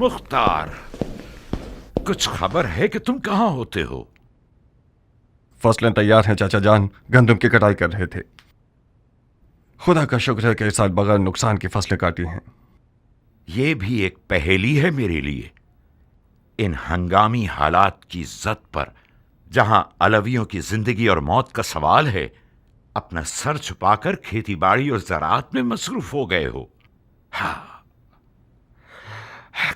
مختار، کچھ خبر ہے کہ تم کہاں ہوتے ہو؟ فصلیں تیار ہیں چاچا جان، گندم کی کٹائی کر رہے تھے۔ خدا کا شکر ہے کہ اس سال بغیر نقصان کی فصلیں کاٹی ہیں۔ یہ بھی ایک پہیلی ہے میرے لیے، ان ہنگامی حالات کی زد پر جہاں علویوں کی زندگی اور موت کا سوال ہے، اپنا سر چھپا کر کھیتی باڑی اور زراعت میں مصروف ہو گئے ہو۔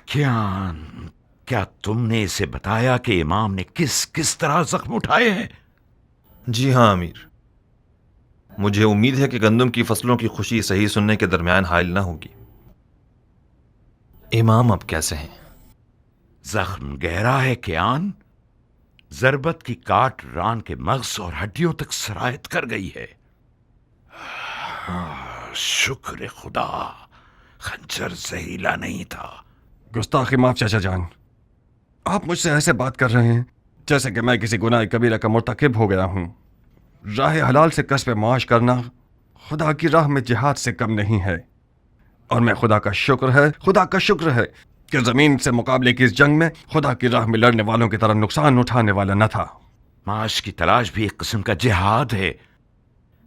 کیا تم نے اسے بتایا کہ امام نے کس طرح زخم اٹھائے ہیں؟ جی ہاں امیر، مجھے امید ہے کہ گندم کی فصلوں کی خوشی صحیح سننے کے درمیان حائل نہ ہوگی۔ امام اب کیسے ہیں؟ زخم گہرا ہے کیان، ضربت کی کاٹ ران کے مغز اور ہڈیوں تک سرایت کر گئی ہے۔ شکر خدا، خنجر زہریلا نہیں تھا۔ گستاخی معاف چاچا جان، آپ مجھ سے ایسے بات کر رہے ہیں جیسے کہ میں کسی گناہ کبیرہ کا مرتکب ہو گیا ہوں۔ راہ حلال سے کسب معاش کرنا خدا کی راہ میں جہاد سے کم نہیں ہے، اور میں خدا کا شکر ہے کہ زمین سے مقابلے کی اس جنگ میں خدا کی راہ میں لڑنے والوں کی طرح نقصان اٹھانے والا نہ تھا۔ معاش کی تلاش بھی ایک قسم کا جہاد ہے،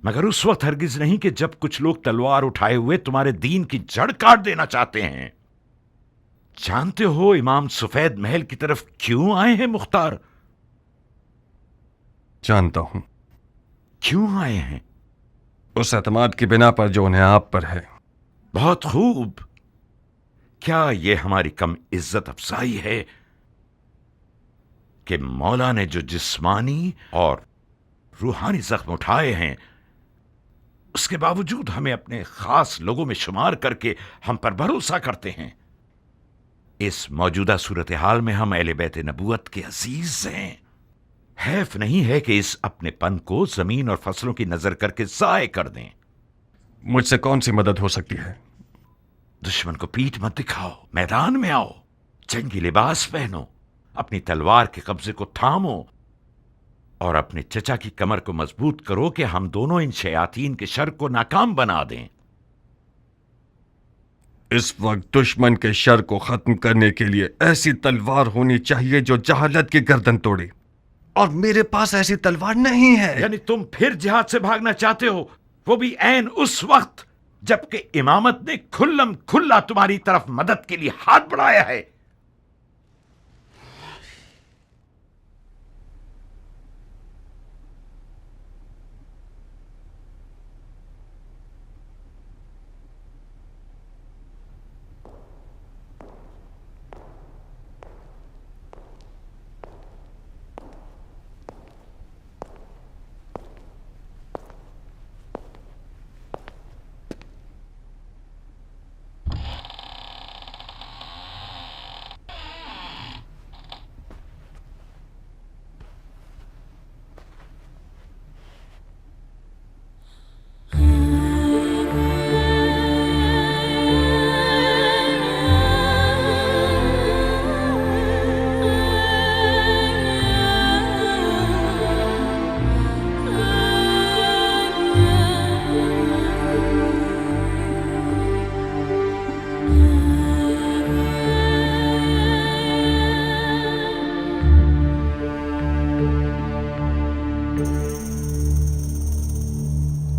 مگر اس وقت ہرگز نہیں کہ جب کچھ لوگ تلوار اٹھائے ہوئے تمہارے دین کی جڑ کاٹ دینا چاہتے ہیں۔ جانتے ہو امام سفید محل کی طرف کیوں آئے ہیں مختار؟ جانتا ہوں۔ کیوں آئے ہیں؟ اس اعتماد کی بنا پر جو انہیں آپ پر ہے۔ بہت خوب۔ کیا یہ ہماری کم عزت افزائی ہے کہ مولا نے جو جسمانی اور روحانی زخم اٹھائے ہیں اس کے باوجود ہمیں اپنے خاص لوگوں میں شمار کر کے ہم پر بھروسہ کرتے ہیں؟ اس موجودہ صورتحال میں ہم اہل بیت نبوت کے عزیز ہیں۔ حیف نہیں ہے کہ اس اپنے پن کو زمین اور فصلوں کی نظر کر کے ضائع کر دیں۔ مجھ سے کون سی مدد ہو سکتی ہے؟ دشمن کو پیٹھ مت دکھاؤ، میدان میں آؤ، جنگی لباس پہنو، اپنی تلوار کے قبضے کو تھامو اور اپنے چچا کی کمر کو مضبوط کرو کہ ہم دونوں ان شیاطین کے شر کو ناکام بنا دیں۔ اس وقت دشمن کے شر کو ختم کرنے کے لیے ایسی تلوار ہونی چاہیے جو جہالت کی گردن توڑے، اور میرے پاس ایسی تلوار نہیں ہے۔ یعنی تم پھر جہاد سے بھاگنا چاہتے ہو، وہ بھی عین اس وقت جبکہ امامت نے کھلم کھلا تمہاری طرف مدد کے لیے ہاتھ بڑھایا ہے۔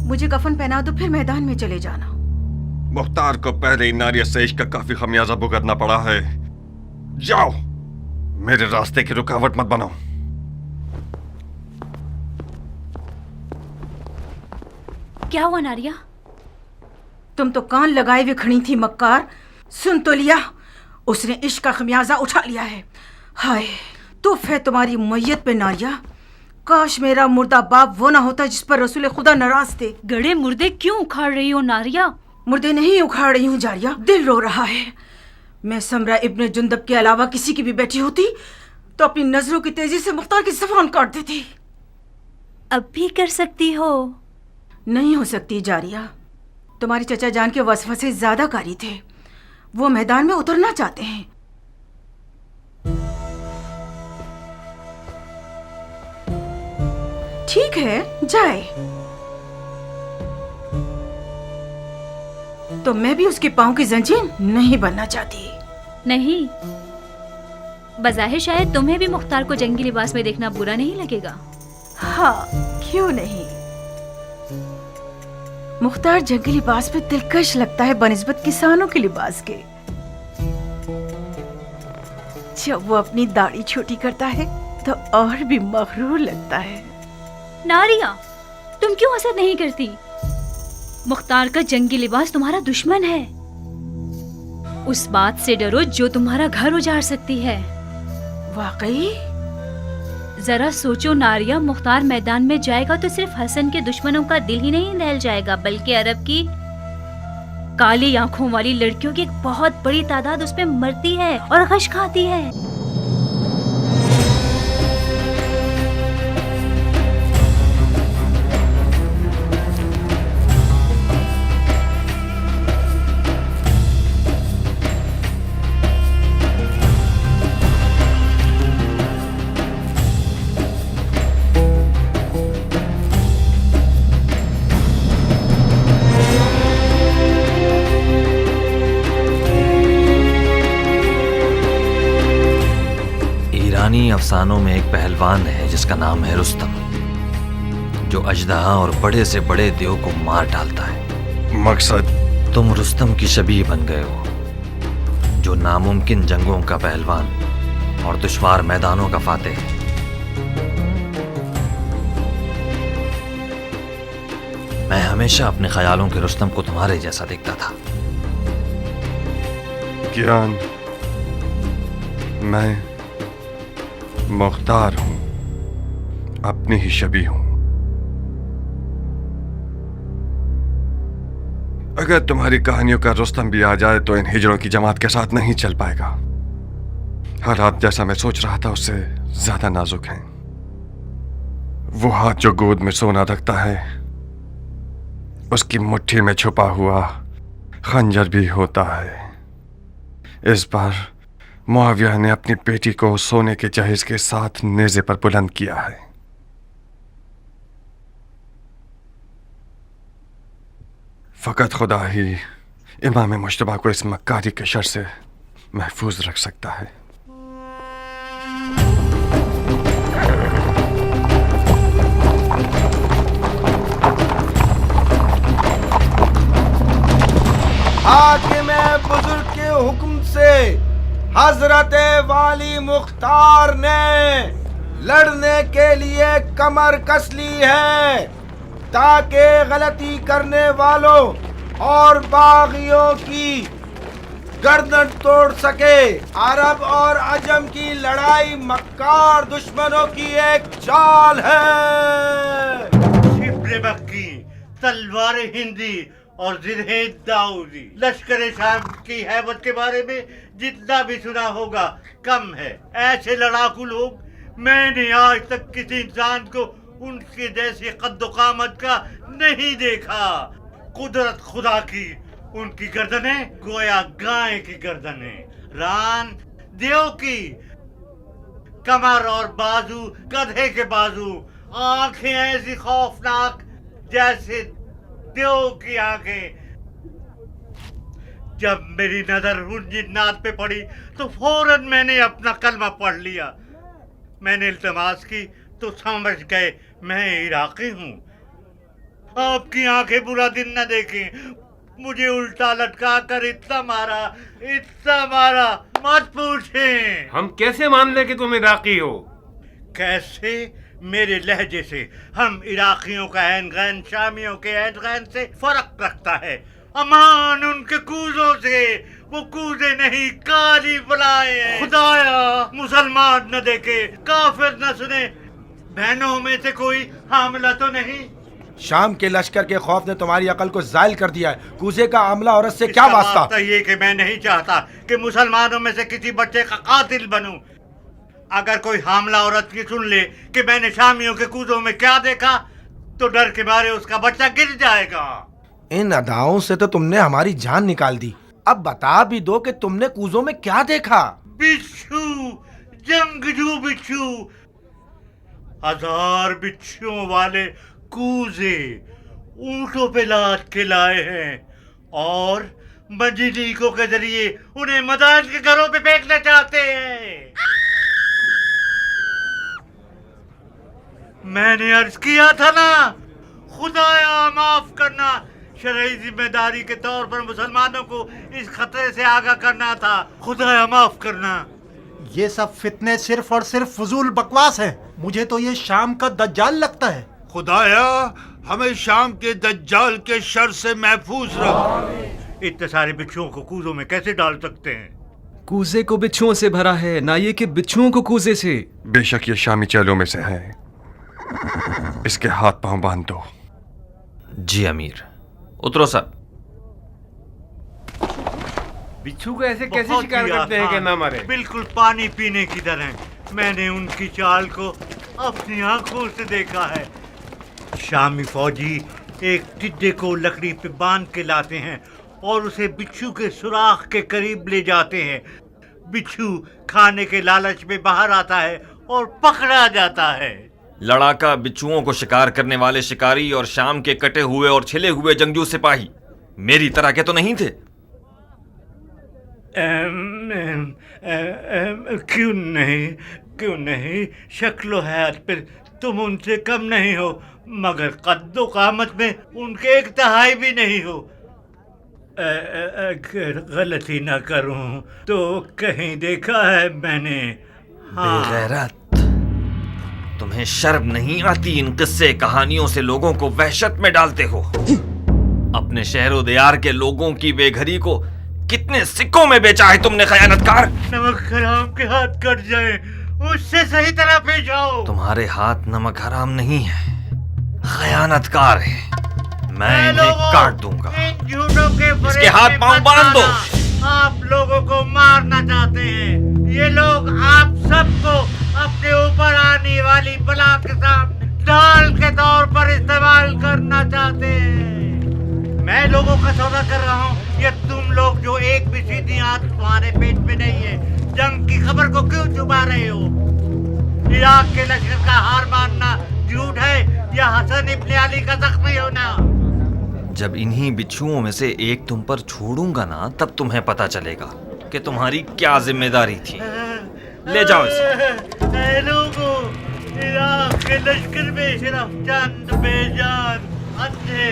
مجھے کفن پہنا دو، پھر میدان میں چلے جانا۔ مختار کو پہلے ناریت سے عشق کا کافی خمیازہ بھگتنا پڑا ہے۔ جاؤ، میرے راستے کی رکاوٹ مت بناؤ۔ کیا ہوا ناریا؟ تم تو کان لگائے ہوئے کھڑی تھی مکار، سن تو لیا، اس نے عشق کا خمیازہ اٹھا لیا ہے۔ ہائے توف ہے تمہاری میت پہ ناریا، کاش میرا مردہ باپ وہ نہ ہوتا جس پر رسول خدا ناراض تھے۔ گڑے مردے کیوں اکھاڑ رہی ہو ناریا؟ مردے نہیں اکھاڑ رہی ہوں جاریہ، دل رو رہا ہے۔ میں سمرہ ابن جندب کے علاوہ کسی کی بھی بیٹھی ہوتی تو اپنی نظروں کی تیزی سے مختار کی زبان کاٹ دیتی۔ اب بھی کر سکتی ہو؟ نہیں ہو سکتی جاریہ، تمہاری چچا جان کے وسوسے زیادہ کاری تھے، وہ میدان میں اترنا چاہتے ہیں۔ ٹھیک ہے جائے، تو میں بھی اس کے پاؤں کی زنجیر نہیں بننا چاہتی۔ نہیں، बज़ाहिर शायद तुम्हें भी मुख्तार को जंगी लिबास में देखना बुरा नहीं लगेगा। हाँ, क्यों नहीं। मुख्तार जंगी लिबास में दिलकश लगता है बनिस्बत किसानों के लिबास के। जब वो अपनी दाढ़ी छोटी करता है तो और भी मगरूर लगता है। नारिया, तुम क्यों असर नहीं करती? मुख्तार का जंगी लिबास तुम्हारा दुश्मन है। उस बात से डरो जो तुम्हारा घर उजाड़ सकती है। वाकई? जरा सोचो नारिया, मुख्तार मैदान में जाएगा तो सिर्फ हसन के दुश्मनों का दिल ही नहीं दहल जाएगा, बल्कि अरब की काली आंखों वाली लड़कियों की एक बहुत बड़ी तादाद उस पे मरती है और गश खाती है। ईरानी अफसानों में एक पहलवान है जिसका नाम है रुस्तम, जो अजदहा और बड़े से बड़े देव को मार डालता है। मकसद? तुम रुस्तम की शबीह बन गए हो, जो नामुमकिन जंगों का पहलवान और दुश्वार मैदानों का फातेह है। मैं हमेशा अपने ख्यालों के रुस्तम को तुम्हारे जैसा देखता था। ज्ञान, मैं मुख्तार हूं, अपनी ही शबीह हूं। अगर तुम्हारी कहानियों का रुस्तम भी आ जाए तो इन हिजड़ों की जमात के साथ नहीं चल पाएगा। हालात जैसा मैं सोच रहा था उससे ज्यादा नाजुक हैं। वो हाथ जो गोद में सोना रखता है, उसकी मुट्ठी में छुपा हुआ खंजर भी होता है। इस बार मुआविया ने अपनी बेटी को सोने के जहेज के साथ नेज़े पर बुलंद किया है। फकत खुदा ही इमाम मुश्तबा को इस मक्कारी के शर से महफूज रख सकता है। हाकिम बुजुर्ग के हुक्म से हजरत वाली मुख्तार ने लड़ने के लिए कमर कस ली है, ताकि गलती करने वालों और बागियों की गर्दन तोड़ सके। अरब और अजम की लड़ाई मक्कार दुश्मनों की एक चाल है। शिब्र मक्की, तलवार हिंदी और जिरहे दाऊदी, लश्कर शाम की हैबत के बारे में जितना भी सुना होगा कम है। ऐसे लड़ाकू लोग मैंने आज तक किसी इंसान को उनके जैसे कद्दो कामत का नहीं देखा। कुदरत खुदा की, उनकी गर्दनें गोया गाय की गर्दनें, रान देव की, कमर और बाजू गधे के बाजू, आंखें ऐसी खौफनाक जैसे देव की आंखें। जब मेरी नजर उन जिन्नात पे पड़ी तो फौरन मैंने अपना कलमा पढ़ लिया। मैंने इल्तमास की तो समझ गए मैं इराकी हूँ। आपकी आंखें बुरा दिन न देखें। मुझे उल्टा लटका कर इतना मारा, मत पूछें। हम कैसे मान लें कि तुम इराकी हो? कैसे? मेरे लहजे से। हम इराकियों का ऐन गैन शामियों के ऐन गैन से फर्क रखता है। अमान उनके कूजों से, वो कूजे नहीं काली बलाएं हैं। खुदाया मुसलमान न देखे, काफिर न सुने, बहनों में से कोई हामिला तो नहीं? शाम के लश्कर के खौफ ने तुम्हारी अकल को जायल कर दिया है। कूजे का आमला औरत से क्या वास्ता? तो ये कि मैं नहीं चाहता कि मुसलमानों में से किसी बच्चे का कातिल बनूं। अगर कोई हामला औरत की सुन ले कि मैंने शामियों के कूजों में क्या देखा तो डर के मारे उसका बच्चा गिर जाएगा। इन अदाओं से तो तुमने हमारी जान निकाल दी। अब बता भी दो कि तुमने कूजों में क्या देखा। बिच्छू, जंगजू बिच्छू, 1000 बिच्छुओं वाले कूजे ऊंटों पे लाद के लाए हैं और मंजिलीकों के जरिए उन्हें मदान के घरों पे फेंकना चाहते हैं। میں نے عرض کیا تھا نا، خدایا معاف کرنا، شرعی ذمہ داری کے طور پر مسلمانوں کو اس خطرے سے آگاہ کرنا تھا، خدایا معاف کرنا۔ یہ سب فتنے صرف اور صرف فضول بکواس ہیں، مجھے تو یہ شام کا دجال لگتا ہے۔ خدایا ہمیں شام کے دجال کے شر سے محفوظ رکھ۔ اتنے سارے بچھوؤں کو کوزوں میں کیسے ڈال سکتے ہیں؟ کوزے کو بچھوؤں سے بھرا ہے، نہ یہ کہ بچھوؤں کو کوزے سے۔ بے شک یہ شامی چیلوں میں سے ہے، اس کے ہاتھ پاؤں باندھ دو۔ جی امیر، اترو سب۔ بچھو کو ایسے کیسے بہت شکار ہی کرتے ہیں کہ آسان، نہ مرے؟ بالکل پانی پینے کی طرح۔ میں نے ان کی چال کو اپنی آنکھوں سے دیکھا ہے۔ شامی فوجی ایک ٹڈے کو لکڑی پہ باندھ کے لاتے ہیں اور اسے بچھو کے سوراخ کے قریب لے جاتے ہیں۔ بچھو کھانے کے لالچ میں باہر آتا ہے اور پکڑا جاتا ہے۔ لڑاکا بچھوؤں کو شکار کرنے والے شکاری اور شام کے کٹے ہوئے اور چھلے ہوئے جنگجو سپاہی میری طرح کے تو نہیں تھے؟ کیوں نہیں، شکل و حیات پر تم ان سے کم نہیں ہو، مگر قد و قامت میں ان کے ایک تہائی بھی نہیں ہو۔ اگر غلطی نہ کروں تو کہیں دیکھا ہے میں نے۔ بے غیرت، تمہیں شرم نہیں آتی؟ ان قصے کہانیوں سے لوگوں کو وحشت میں ڈالتے ہو۔ اپنے شہر و دیار کے لوگوں کی بے گھری کو کتنے سکوں میں بیچا ہے تم نے خیانت کار؟ نمک حرام کے ہاتھ کٹ جائے، اس سے صحیح طرح پیش آؤ۔ تمہارے ہاتھ نمک حرام نہیں ہے، خیانت کار ہے۔ میں انہیں کاٹ دوں گا۔ ان جھوٹوں کے اس کے ہاتھ پاؤں باندھ دو۔ آپ لوگوں کو مارنا چاہتے ہیں، یہ لوگ آپ سب کو اپنے اوپر آنے والی بلا کے سامنے ڈال کے طور پر استعمال کرنا چاہتے ہیں۔ میں لوگوں کا سودا کر رہا ہوں یا تم لوگ جو ایک بھی سیدھی آنکھ تمہارے پیٹ میں نہیں ہے، جنگ کی خبر کو کیوں چھپا رہے ہو؟ عراق کے لشکر کا ہار ماننا جھوٹ ہے یا حسن ابن علی کا زخمی ہونا؟ جب انہی بچھوؤں میں سے ایک تم پر چھوڑوں گا نا، تب تمہیں پتا چلے گا کہ تمہاری کیا ذمہ داری تھی۔ لے جاؤ اسے۔ اے لوگوں، عراق کے لشکر میں صرف چند بے جان، اندھے،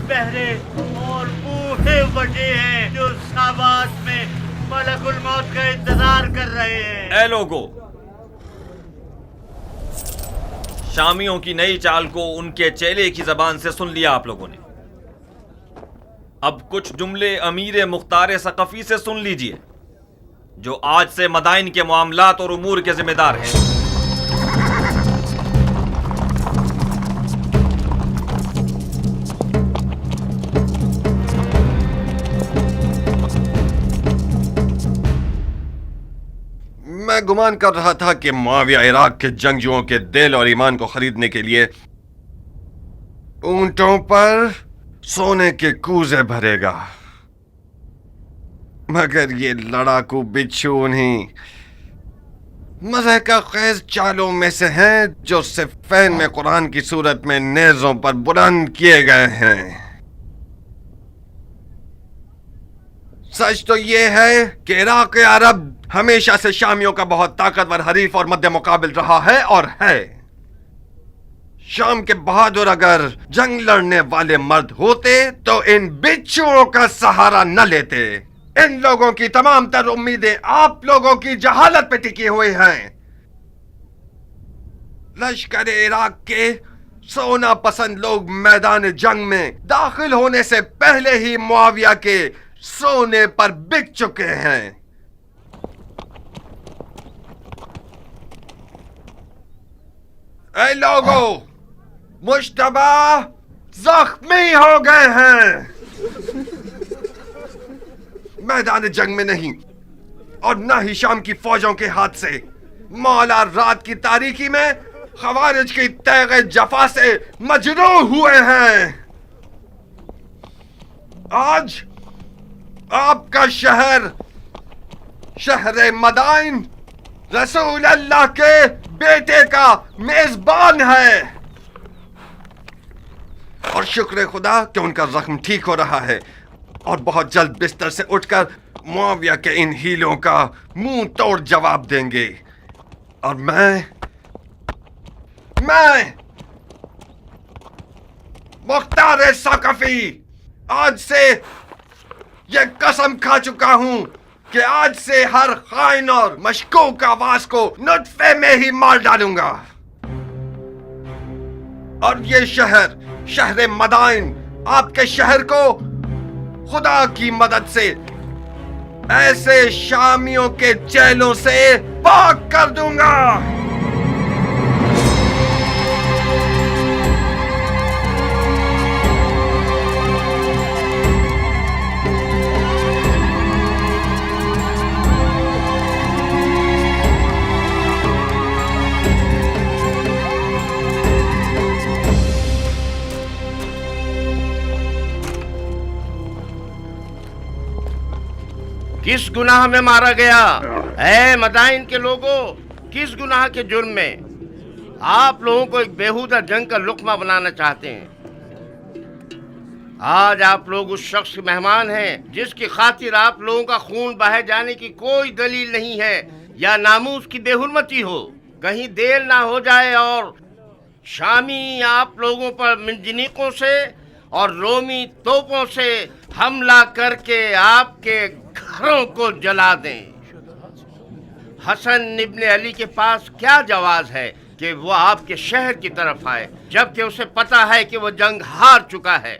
بہرے اور بوڑھے بچے ہیں جو ساوات میں ملک الموت کا انتظار کر رہے ہیں۔ اے لوگو، شامیوں کی نئی چال کو ان کے چیلے کی زبان سے سن لیا آپ لوگوں نے۔ اب کچھ جملے امیر مختار ثقفی سے سن لیجئے، جو آج سے مدائن کے معاملات اور امور کے ذمہ دار ہیں۔ میں گمان کر رہا تھا کہ معاویہ عراق کے جنگجوؤں کے دل اور ایمان کو خریدنے کے لیے اونٹوں پر سونے کے کوزے بھرے گا، مگر یہ لڑاکو بچھو نہیں، مزہ کا خیز چالوں میں سے ہیں جو صفین میں قرآن کی صورت میں نیزوں پر بلند کیے گئے ہیں۔ سچ تو یہ ہے کہ عراق عرب ہمیشہ سے شامیوں کا بہت طاقتور حریف اور مد مقابل رہا ہے اور ہے۔ شام کے بہادر اگر جنگ لڑنے والے مرد ہوتے تو ان بچھوؤں کا سہارا نہ لیتے۔ ان لوگوں کی تمام تر امیدیں آپ لوگوں کی جہالت پہ ٹکی ہوئی ہیں۔ لشکر عراق کے سونا پسند لوگ میدان جنگ میں داخل ہونے سے پہلے ہی معاویہ کے سونے پر بک چکے ہیں۔ اے لوگو، مشتبہ زخمی ہو گئے ہیں، میدان جنگ میں نہیں اور نہ ہی شام کی فوجوں کے ہاتھ سے، مولا رات کی تاریکی میں خوارج کی تیغ جفا سے مجروح ہوئے ہیں۔ آج آپ کا شہر، شہر مدائن، رسول اللہ کے بیٹے کا میزبان ہے، اور شکر خدا کہ ان کا زخم ٹھیک ہو رہا ہے اور بہت جلد بستر سے اٹھ کر معاویہ کے ان ہیلوں کا منہ توڑ جواب دیں گے۔ اور میں मुख्तार सक़फ़ी, आज से ये कसम खा चुका हूं कि आज से हर खाइन और मशकूक आवाज को नुत्फे में ही मार डालूंगा। और ये शहर मदाइन, आपके शहर को खुदा की मदद से ऐसे शामियों के जेलों से पाक कर दूंगा। किस गुनाह में मारा गया? ऐ मदाइन के लोगों, किस गुनाह के जुर्म में? आप लोगों को एक बेहुदा जंग का लुक्मा बनाना चाहते हैं। आज आप लोग उस शख्स के मेहमान हैं जिसकी खातिर आप लोगों का खून बहाए जाने की कोई दलील नहीं है या नामूस की बेहुरमती हो। कहीं देर ना हो जाए और शामी आप लोगों पर मिंजनीकों से और रोमी तोपों से हमला करके आपके घरों को जला दें। हसन इब्ने अली के पास क्या जवाज है कि वो आपके शहर की तरफ आए जबकि उसे पता है कि वो जंग हार चुका है।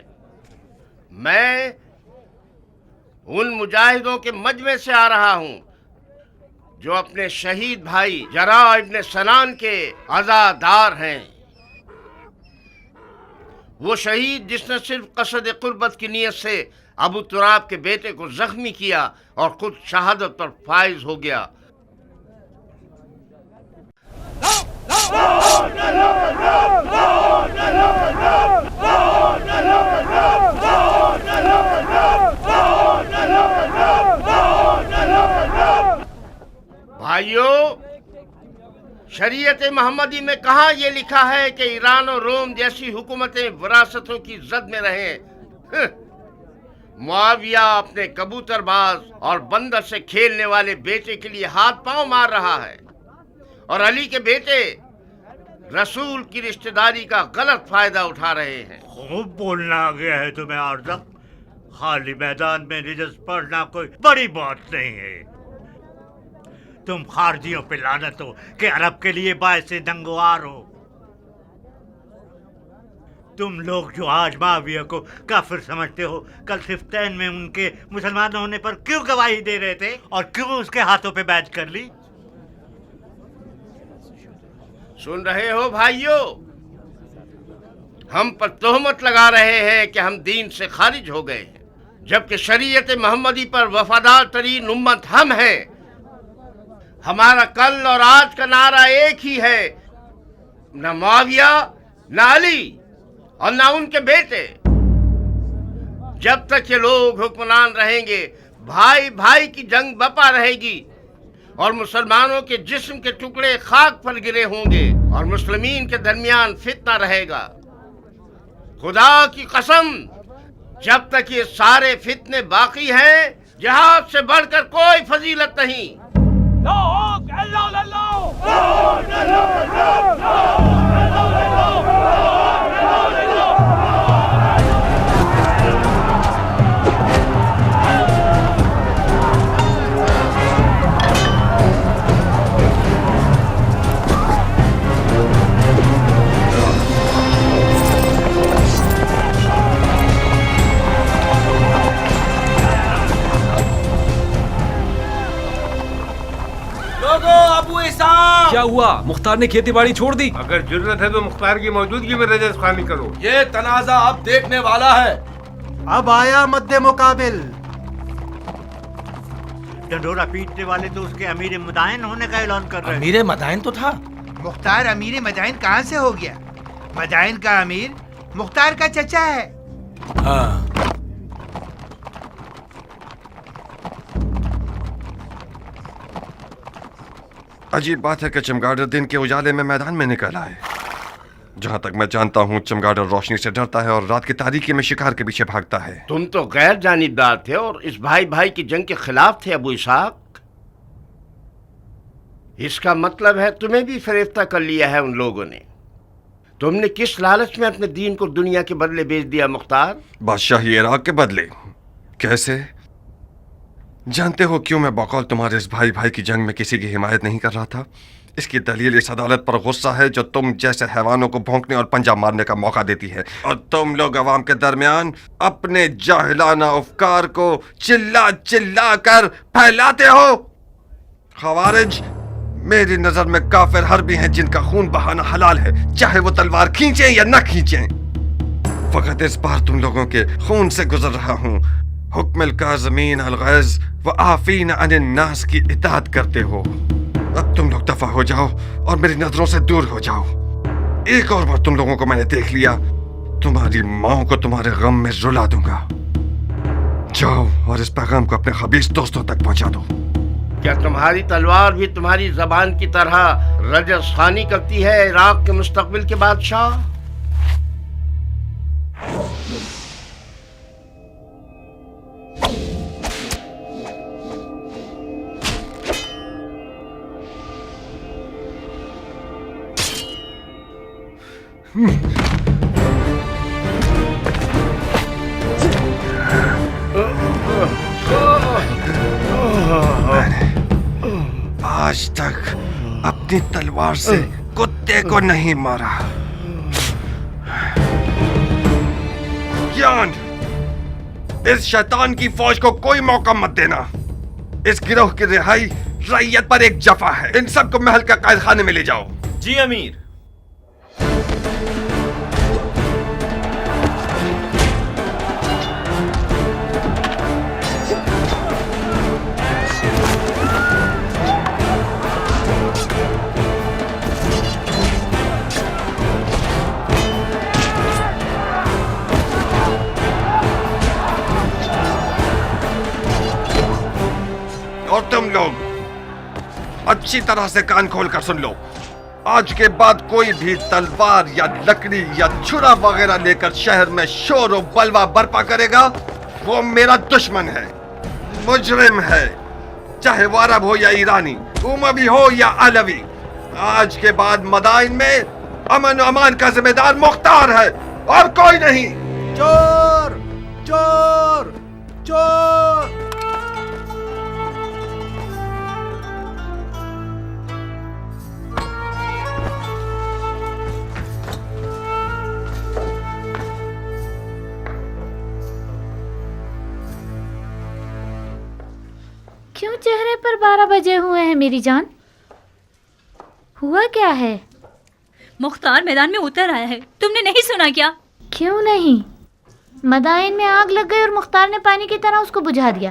मैं उन मुजाहिदों के मजमे से आ रहा हूं जो अपने शहीद भाई जरा इब्ने सनान के अज़ादार हैं। वो शहीद जिसने सिर्फ कसद कुर्बत की नीयत से अबू तुराब के बेटे को जख्मी किया और खुद शहादत पर फाइज हो गया। भाइयों, शरीयत मोहम्मदी में कहाँ ये लिखा है कि ईरान और रोम जैसी हुकूमतें विरासतों की जद में रहें? मुआविया अपने कबूतरबाज और बंदर से खेलने वाले बेटे के लिए हाथ पांव मार रहा है और अली के बेटे रसूल की रिश्तेदारी का गलत फायदा उठा रहे हैं। खूब बोलना आ गया है तुम्हें आरज़क। खाली मैदान में रिजस पढ़ना कोई बड़ी बात नहीं है। तुम खारजियों पे लानत हो कि अरब के लिए बायसे दंगवार हो। तुम लोग जो आज माविया को काफिर समझते हो, कल सिफ्तैन में उनके मुसलमान होने पर क्यों गवाही दे रहे थे और क्यों उसके हाथों पे बैच कर ली? सुन रहे हो भाइयों, हम पर तोहमत लगा रहे हैं कि हम दीन से खारिज हो गए हैं, जबकि शरीयत मोहम्मदी पर वफादार तरीन उम्मत हम हैं। हमारा कल और आज का नारा एक ही है, न मुआविया, न अली और न उनके बेटे। जब तक ये लोग हुक्मरान रहेंगे, भाई भाई की जंग बपा रहेगी और मुसलमानों के जिस्म के टुकड़े खाक पर गिरे होंगे और मुस्लिमीन के दरमियान फितना रहेगा। खुदा की कसम, जब तक ये सारे फितने बाकी हैं, जिहाद से बढ़कर कोई फजीलत नहीं। क्या हुआ? मुख्तार ने खेती बाड़ी छोड़ दी? अगर जरूरत है तो मुख्तार की मौजूदगी में रजस खानी करो। ये तनाजा अब देखने वाला है। अब आया मद्दे मुकाबिल। डंडोरा पीटने वाले तो उसके अमीर मदाइन होने का ऐलान कर रहे हैं। अमीर मदाइन तो था। मुख्तार अमीर मदाइन कहाँ से हो गया? मदाइन का अमीर मुख्तार का चचा है। हाँ। अजीब बात है कि चमगादड़ दिन के उजाले में मैदान में निकल आए। जहां तक मैं जानता हूं, चमगादड़ रोशनी से डरता है और रात की तारीकी में शिकार के पीछे भागता है। तुम तो गैर जानिबदार थे और इस भाई भाई की जंग के खिलाफ थे अबू इसहाक। इसका मतलब है तुम्हें भी फरेफ्ता कर लिया है उन लोगों ने। تم نے کس لالچ میں اپنے دین کو دنیا کے بدلے بیچ دیا مختار؟ بادشاہی عراق کے بدلے؟ کیسے؟ جانتے ہو کیوں میں بقول تمہارے اس بھائی بھائی کی جنگ میں کسی کی حمایت نہیں کر رہا تھا؟ اس کی دلیل اس عدالت پر غصہ ہے جو تم جیسے حیوانوں کو بھونکنے اور پنجہ مارنے کا موقع دیتی ہے، اور تم لوگ عوام کے درمیان اپنے جاہلانہ افکار کو چلا چلا کر پھیلاتے ہو۔ خوارج میری نظر میں کافر حربی ہیں جن کا خون بہانا حلال ہے، چاہے وہ تلوار کھینچیں یا نہ کھینچیں۔ فقط اس بار تم لوگوں کے خون سے گزر رہا ہوں۔ حکم الکاظمین الغیظ والعافین عن الناس کی اطاعت کرتے ہو۔ اب تم لوگ دفع ہو جاؤ اور میری نظروں سے دور ہو جاؤ۔ ایک اور بار تم لوگوں کو میں نے دیکھ لیا، تمہاری ماں کو تمہارے غم میں رلا دوں گا۔ جاؤ اور اس پیغام کو اپنے خبیث دوستوں تک پہنچا دو۔ کیا تمہاری تلوار بھی تمہاری زبان کی طرح رجز خوانی کرتی ہے عراق کے مستقبل کے بادشاہ؟ آج تک اپنی تلوار سے کتے کو نہیں مارا۔ یان، اس شیطان کی فوج کو کوئی موقع مت دینا۔ اس گروہ کی رہائی رعیت پر ایک جفا ہے۔ ان سب کو محل کا قائد خانے میں لے جاؤ۔ جی امیر۔ اور تم لوگ اچھی طرح سے کان کھول کر سن لو، آج کے بعد کوئی بھی تلوار یا لکڑی یا چھرا وغیرہ لے کر شہر میں شور و بلوا برپا کرے گا وہ میرا دشمن ہے، مجرم ہے، چاہے وہ عرب ہو یا ایرانی، اموی ہو یا علوی۔ آج کے بعد مدائن میں امن و امان کا ذمہ دار مختار ہے اور کوئی نہیں۔ چور چور چور! کیوں چہرے پر 12 بجے ہوئے ہیں میری جان؟ ہوا کیا ہے؟ مختار میدان میں اتر آیا ہے، تم نے نہیں سنا کیا؟ کیوں نہیں؟ مدائن میں آگ لگ گئی اور مختار نے پانی کی طرح اس کو بجھا دیا۔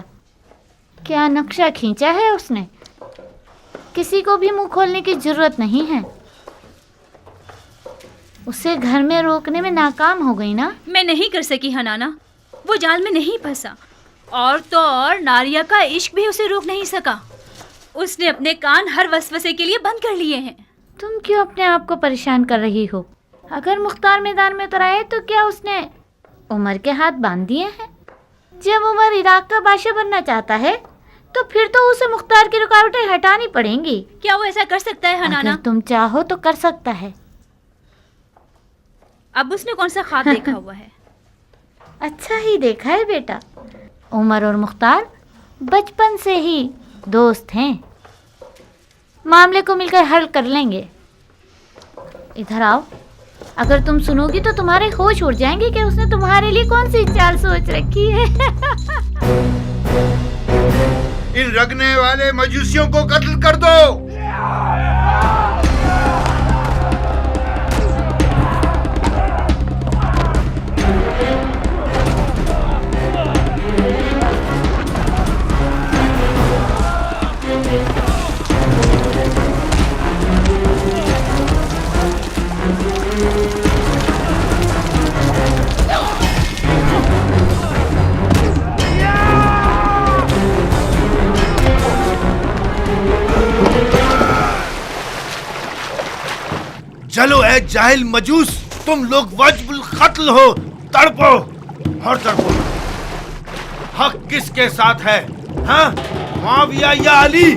کیا نقشہ کھینچا ہے اس نے! کسی کو بھی منہ کھولنے کی ضرورت نہیں ہے، اسے گھر میں روکنے میں ناکام ہو گئی نا۔ میں نہیں کر سکی حنانا، وہ جال میں نہیں پھنسا، اور تو اور ناریا کا عشق بھی اسے روک نہیں سکا۔ اس نے اپنے کان ہر وسوسے کے لیے بند کر لیے ہیں۔ تم کیوں اپنے آپ کو پریشان کر رہی ہو؟ اگر مختار میدان میں اتر آئے تو کیا اس نے عمر کے ہاتھ باندھ دیے ہیں؟ جب عمر عراق کا بادشاہ بننا چاہتا ہے تو پھر تو اسے مختار کی رکاوٹیں ہٹانی پڑیں گی۔ کیا وہ ایسا کر سکتا ہے حنانا؟ اگر تم چاہو تو کر سکتا ہے۔ اب اس نے کون سا خواب دیکھا ہوا ہے؟ اچھا ہی دیکھا ہے بیٹا، عمر اور مختار بچپن سے ہی دوست ہیں، معاملے کو مل کر حل کر لیں گے۔ ادھر آؤ، اگر تم سنو گی تو تمہارے ہوش اڑ جائیں گے کہ اس نے تمہارے لیے کون سی چال سوچ رکھی ہے۔ ان رگنے والے مجوسیوں کو قتل کر دو۔ چلو اے جاہل مجوس، تم لوگ واجب القتل ہو، تڑپو اور تڑپو۔ حق کس کے ساتھ ہے؟ ہاں، معاویہ یا علی؟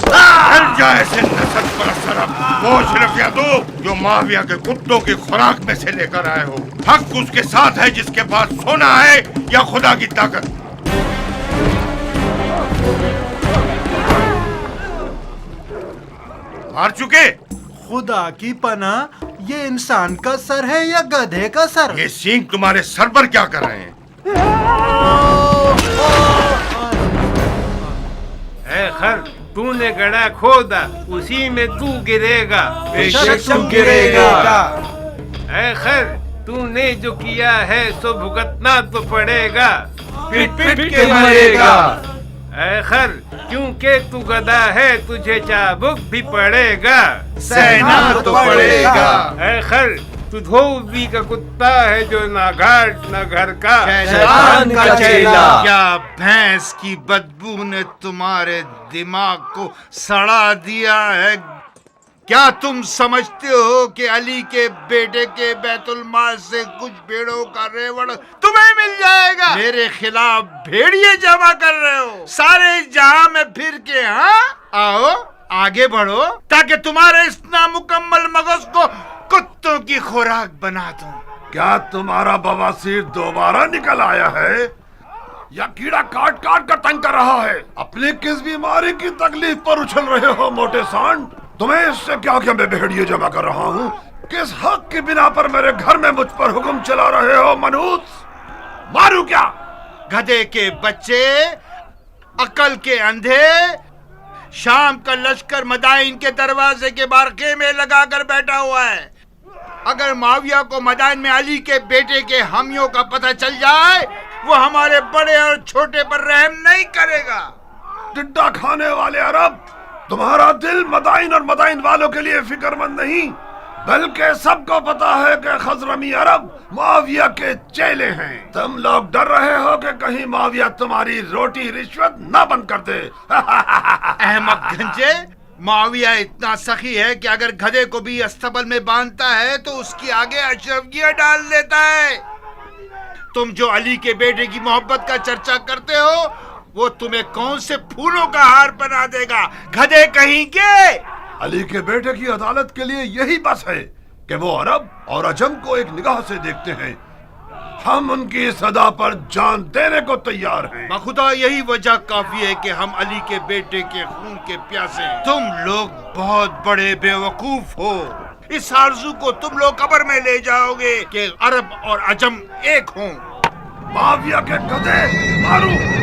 ہر جائے سے نسل پر سرم वो शिरफिया दो जो माविया के कुत्तों की खुराक में से लेकर आए हो। हक उसके साथ है जिसके पास सोना है या खुदा की ताकत। मार चुके? खुदा की पनाह, ये इंसान का सर है या गधे का सर? ये सींग तुम्हारे सर पर क्या कर रहे हैं? ए खर, तूने गड़ा खोदा, उसी में तू गिरेगा। बेशक तू गिरेगा। ए खर, तूने जो किया है सो भुगतना तो पड़ेगा। पिट पिट के मरेगा। ए खर, क्योंकि तू गधा है तुझे चाबुक भी पड़ेगा। सहना तो पड़ेगा। ए खर, तू धोबी का कुत्ता है जो ना घाट ना घर का। शैतान का चेला। क्या भैंस की बदबू ने तुम्हारे दिमाग को सड़ा दिया है? क्या तुम समझते हो कि अली के बेटे के बैतुल माल से कुछ भेड़ों का रेवड़ तुम्हें मिल जाएगा? मेरे खिलाफ भेड़िए जमा कर रहे हो सारे जहां में फिर के। हाँ, आओ आगे बढ़ो ताकि तुम्हारे इस नामुकम्मल मगज को कुत्तों की खुराक बना दूं। क्या तुम्हारा बवासीर दोबारा निकल आया है या कीड़ा काट काट कर तंग कर रहा है? अपनी किस बीमारी की तकलीफ पर उछल रहे हो मोटे सांड? तुम्हें इससे क्या कि मैं भेड़िए जमा कर रहा हूँ? किस हक की बिना पर मेरे घर में मुझ पर हुक्म चला रहे हो मनूस? मारू क्या? गधे के बच्चे, अकल के अंधे, शाम का लश्कर मदाइन के दरवाजे के बाहर खेमे लगा कर बैठा हुआ है। अगर माविया को मदाइन में अली के बेटे के हामियों का पता चल जाए, वो हमारे बड़े और छोटे पर रहम नहीं करेगा। टिड्डा खाने वाले अरब, तुम्हारा दिल मदाइन और मदाइन वालों के लिए फिक्रमंद नहीं, बल्कि सबको पता है कि खजरमी अरब माविया के चेले हैं। तुम लोग डर रहे हो कि कहीं माविया तुम्हारी रोटी रिश्वत न बंद कर दे। अहमक गंजे, माविया इतना सखी है कि अगर गधे को भी अस्तबल में बांधता है तो उसकी आगे अशरफियां डाल देता है। तुम जो अली के बेटे की मोहब्बत का चर्चा करते हो, वो तुम्हें कौन से फूलों का हार बना देगा, गधे कहीं के। अली के बेटे की अदालत के लिए यही बस है कि वो अरब और अजम को एक निगाह से देखते हैं। हम उनकी सदा पर जान देने को तैयार हैं। बखुदा यही वजह काफी है कि हम अली के बेटे के खून के प्यासे हैं। तुम लोग बहुत बड़े बेवकूफ हो। इस आरज़ू को तुम लोग कब्र में ले जाओगे कि अरब और अजम एक हों। माविया के गधे, मारो।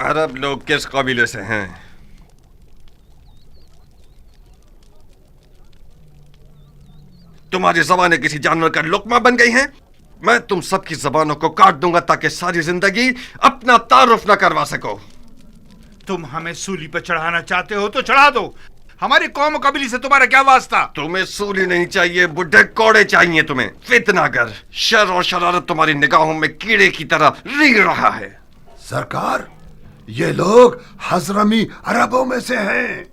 अरब लोग किस कबीले से हैं? तुम्हारी जबानें किसी जानवर का लुकमा बन गई हैं? मैं तुम सबकी जबानों को काट दूंगा ताकि सारी जिंदगी अपना तारुफ न करवा सको। तुम हमें सूली पर चढ़ाना चाहते हो तो चढ़ा दो। हमारी कौम कबीले से तुम्हारा क्या वास्ता? तुम्हें सूली नहीं चाहिए, बुढ़े कोड़े चाहिए तुम्हें। फितनागर, शर और शरारत तुम्हारी निगाहों में कीड़े की तरह रींग रहा है। सरकार, ये लोग हजरमी अरबों में से हैं।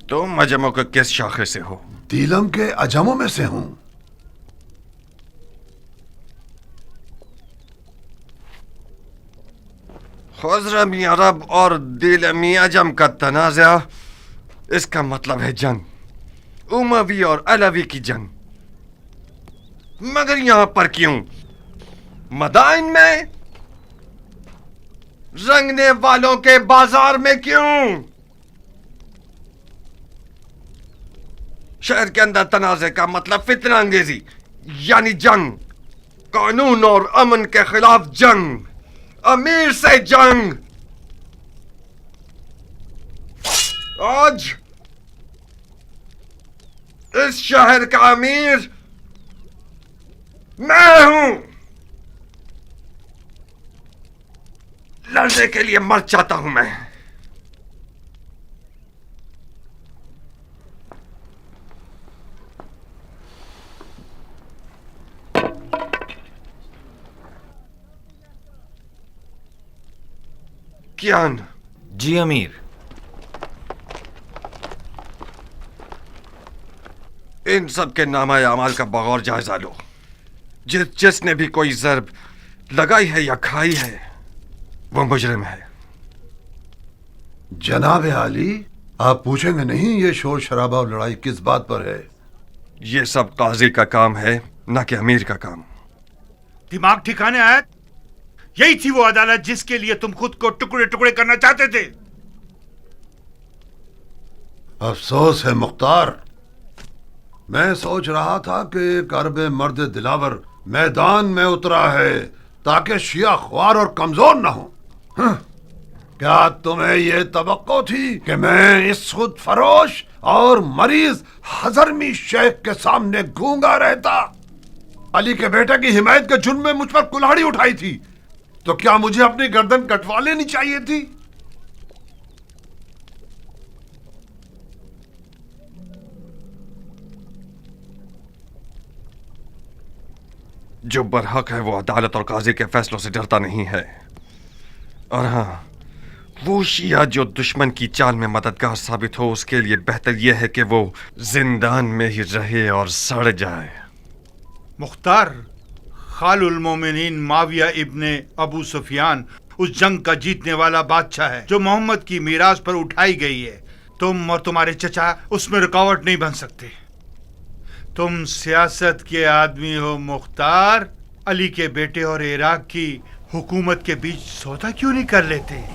तुम अजमों के किस शाखे से हो? दीलम के अजमों में से हूं। खजरमी अरब और दिलमी अजम का तनाज़ा, इसका मतलब है जंग, उमवी और अलवी की जंग। मगर यहां पर क्यों? मदाइन में? रंगने वालों के बाजार में क्यों? शहर के अंदर तनाज़े का मतलब फितना अंगेजी यानी जंग। कानून और अमन के खिलाफ जंग, अमीर से जंग। आज इस शहर का अमीर मैं हूं। लड़ने के लिए मर जाता हूं मैं। कियान। जी अमीर। इन सब के नामा अमाल का बगौर जायजा लो। जिसने भी कोई ज़र्ब लगाई है या खाई है वो मुजरिम है। जनाब आली, आप पूछेंगे नहीं ये शोर शराबा और लड़ाई किस बात पर है? ये सब काजी का काम है, ना कि अमीर का काम। दिमाग ठिकाने आया? यही थी वो अदालत जिसके लिए तुम खुद को टुकड़े टुकड़े करना चाहते थे। अफसोस है मुख्तार, मैं सोच रहा था कि एक अरब मर्द दिलावर मैदान में उतरा है ताकि शिया ख्वार और कमजोर न हो। क्या तुम्हें यह तवक्को थी कि मैं इस खुद फरोश और मरीज हजरमी शेख के सामने गूंगा रहता? अली के बेटे की हिमायत के जुर्म में मुझ पर कुल्हाड़ी उठाई थी, तो क्या मुझे अपनी गर्दन कटवा लेनी चाहिए थी? जो बरहक है वो अदालत और काजी के फैसलों से डरता नहीं है। और हाँ, वो शिया जो दुश्मन की चाल में मददगार साबित हो, उसके लिए बेहतर यह है कि वो जिंदान में ही रहे और सड़ जाए। मुख्तार, खालुल मोमिनीन माविया इब्ने अबू सुफियान उस जंग का जीतने वाला बादशाह है जो मोहम्मद की मीरास पर उठाई गई है। तुम और तुम्हारे चचा उसमें रुकावट नहीं बन सकते। तुम सियासत के आदमी हो मुख्तार। अली के बेटे और इराक की हुकूमत के बीच सौदा क्यों नहीं कर लेते?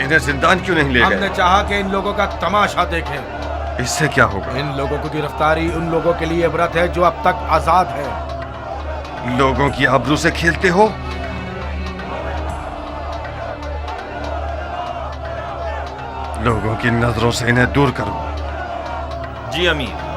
इन्हें जिंदान क्यों नहीं ले गए? हमने चाहा कि इन लोगों का तमाशा देखें। इससे क्या होगा? इन लोगों की गिरफ्तारी उन लोगों के लिए इबरत है जो अब तक आजाद है। लोगों की आबरू से खेलते हो? लोगों की नजरों से इन्हें दूर करो। जी अमीर।